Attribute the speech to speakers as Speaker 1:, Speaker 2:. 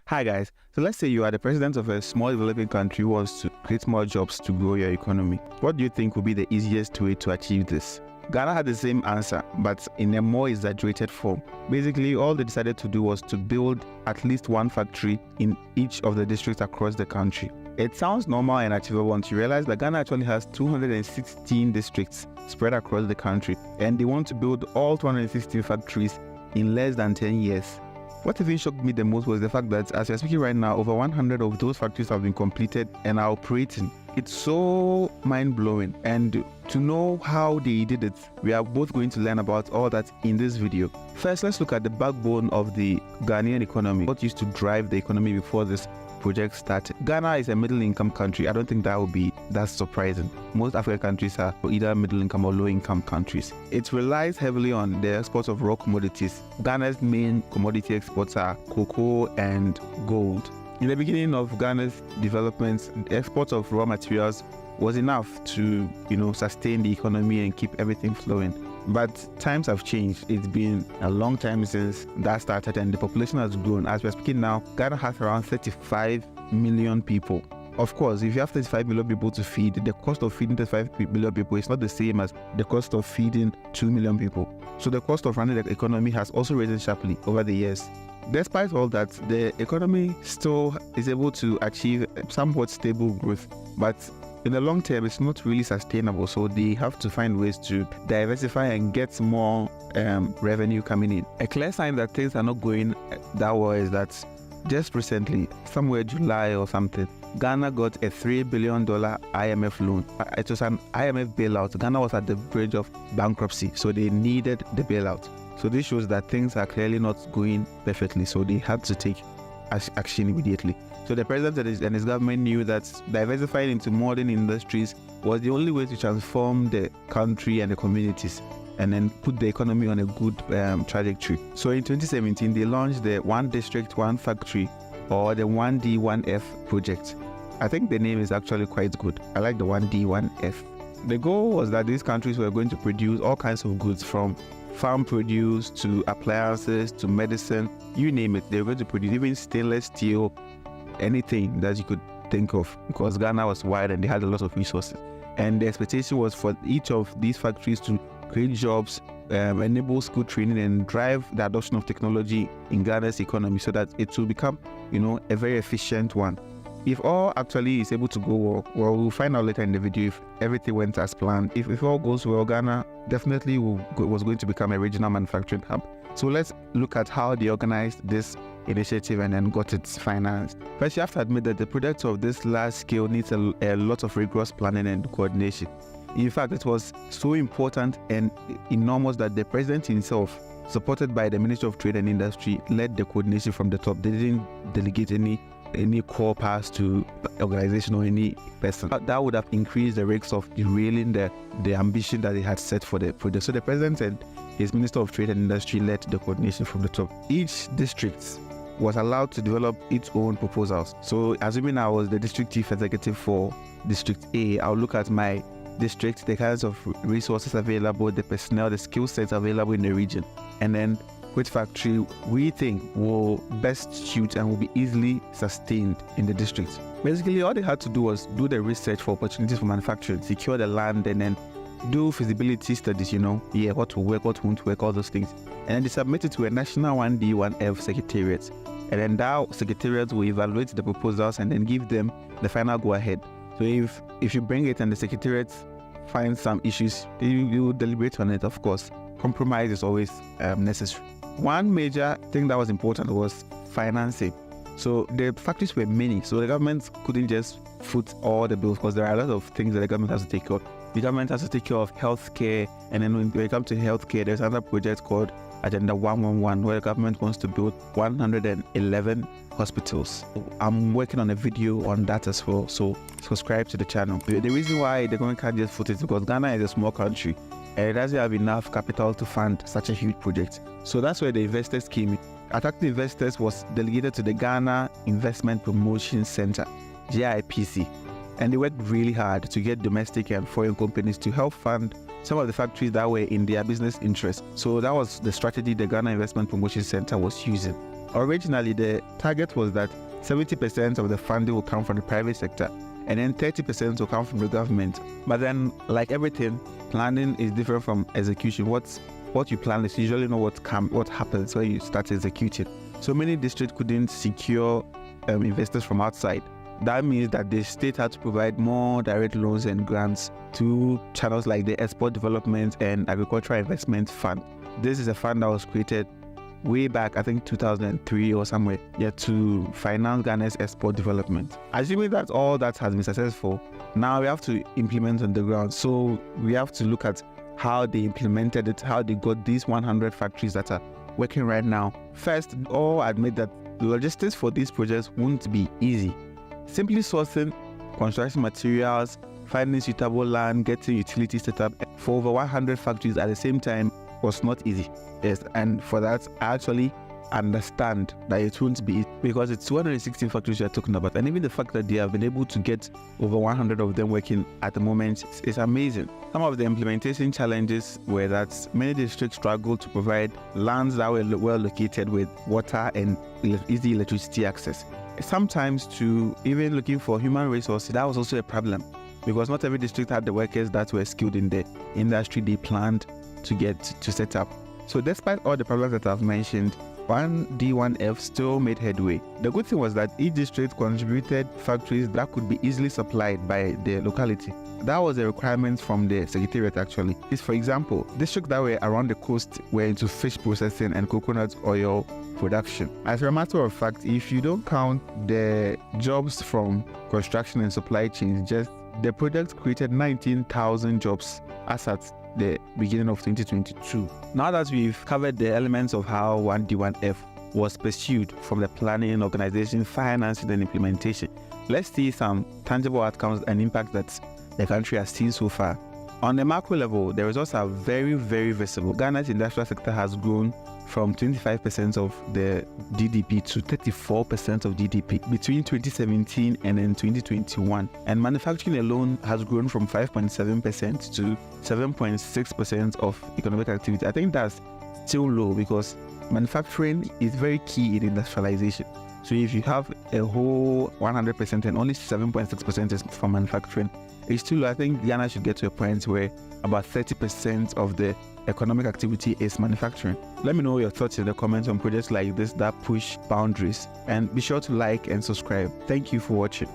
Speaker 1: Hi guys, so let's say you are the president of a small developing country who wants to create more jobs to grow your economy. What do you think would be the easiest way to achieve this? Ghana had the same answer, but in a more exaggerated form. Basically, all they decided to do was to build at least one factory in each of the districts across the country. It sounds normal and achievable until you realize that Ghana actually has 216 districts spread across the country, and they want to build all 216 factories in less than 10 years. What even shocked me the most was the fact that as we're speaking right now, over 100 of those factories have been completed and are operating. It's so mind-blowing, and to know how they did it, we are both going to learn about all that in this video. First, let's look at the backbone of the Ghanaian economy. What used to drive the economy before this project started? Ghana is a middle-income country. I don't think that would be that surprising. Most African countries are either middle-income or low-income countries. It relies heavily on the export of raw commodities. Ghana's main commodity exports are cocoa and gold. In the beginning of Ghana's development, the export of raw materials was enough to, sustain the economy and keep everything flowing. But times have changed. It's been a long time since that started, and the population has grown. As we're speaking now, Ghana has around 35 million people. Of course, if you have 35 million people to feed, the cost of feeding 35 million people is not the same as the cost of feeding 2 million people. So the cost of running the economy has also risen sharply over the years. Despite all that, the economy still is able to achieve somewhat stable growth, but in the long term, it's not really sustainable. So they have to find ways to diversify and get more revenue coming in. A clear sign that things are not going that well is that just recently, somewhere July or something, Ghana got a $3 billion IMF loan. It was an IMF bailout. Ghana was at the verge of bankruptcy, so they needed the bailout. So this shows that things are clearly not going perfectly, so they had to take action immediately. So the president and his government knew that diversifying into modern industries was the only way to transform the country and the communities and then put the economy on a good trajectory. So in 2017, they launched the One District, One Factory, or the 1D, 1F project. I think the name is actually quite good. I like the 1D, 1F. The goal was that these countries were going to produce all kinds of goods, from farm produce to appliances to medicine, you name it. They were going to produce even stainless steel, anything that you could think of, because Ghana was wide and they had a lot of resources. And the expectation was for each of these factories to create jobs, enable school training, and drive the adoption of technology in Ghana's economy so that it will become, a very efficient one. If all actually is able to go well, we'll find out later in the video if everything went as planned. If all goes well, Ghana definitely was going to become a regional manufacturing hub. So let's look at how they organized this initiative and then got it financed. First, you have to admit that the project of this large scale needs a lot of rigorous planning and coordination. In fact, it was so important and enormous that the president himself, supported by the Ministry of Trade and Industry, led the coordination from the top. They didn't delegate any core powers to organization or any person. That would have increased the risks of derailing the ambition that they had set for the project. So the president and his Minister of Trade and Industry led the coordination from the top. Each district was allowed to develop its own proposals. So assuming I was the district chief executive for District A, I'll look at my district, the kinds of resources available, the personnel, the skill sets available in the region, and then which factory we think will best suit and will be easily sustained in the district. Basically, all they had to do was do the research for opportunities for manufacturing, secure the land, and then do feasibility studies, what will work, what won't work, all those things. And then they submit it to a national 1D, 1F secretariat. And then that secretariat will evaluate the proposals and then give them the final go-ahead. So if you bring it and the secretariat finds some issues, they will deliberate on it, of course. Compromise is always necessary. One major thing that was important was financing. So the factories were many, so the government couldn't just foot all the bills because there are a lot of things that the government has to take care of. The government has to take care of healthcare, and then when it comes to healthcare, there's another project called Agenda 111, where the government wants to build 111 hospitals. I'm working on a video on that as well, so subscribe to the channel. The reason why the government can't just foot it is because Ghana is a small country and it doesn't have enough capital to fund such a huge project. So that's where the investors came in. Attracting investors was delegated to the Ghana Investment Promotion Center, GIPC. And they worked really hard to get domestic and foreign companies to help fund some of the factories that were in their business interest. So that was the strategy the Ghana Investment Promotion Center was using. Originally, the target was that 70% of the funding will come from the private sector and then 30% will come from the government. But then, like everything, planning is different from execution. What you plan is usually not what happens when you start executing. So many districts couldn't secure investors from outside. That means that the state had to provide more direct loans and grants to channels like the Export Development and Agricultural Investment Fund. This is a fund that was created way back, I think 2003 or somewhere, to finance Ghana's export development. Assuming that all that has been successful, now we have to implement on the ground. So we have to look at how they implemented it, how they got these 100 factories that are working right now. First, all admit that the logistics for these projects won't be easy. Simply sourcing construction materials, finding suitable land, getting utilities set up for over 100 factories at the same time was not easy. Yes, and for that, I actually understand that it won't be easy because it's 216 factories you're talking about, and even the fact that they have been able to get over 100 of them working at the moment is amazing. Some of the implementation challenges were that many districts struggled to provide lands that were well located with water and easy electricity access. Sometimes to even looking for human resources, that was also a problem because not every district had the workers that were skilled in the industry they planned to set up. So despite all the problems that I've mentioned, 1D1F still made headway. The good thing was that each district contributed factories that could be easily supplied by the locality. That was a requirement from the Secretariat actually. For example, districts that were around the coast were into fish processing and coconut oil production. As a matter of fact, if you don't count the jobs from construction and supply chains, just the project created 19,000 jobs as at the beginning of 2022. Now that we've covered the elements of how 1D1F was pursued from the planning, organization, financing, and implementation, let's see some tangible outcomes and impact that the country has seen so far. On the macro level, the results are very, very visible. Ghana's industrial sector has grown from 25% of the GDP to 34% of GDP between 2017 and then 2021. And manufacturing alone has grown from 5.7% to 7.6% of economic activity. I think that's still low because manufacturing is very key in industrialization. So if you have a whole 100% and only 7.6% is from manufacturing, it's still low. I think Ghana should get to a point where about 30% of the economic activity is manufacturing. Let me know your thoughts in the comments on projects like this that push boundaries, and be sure to like and subscribe. Thank you for watching.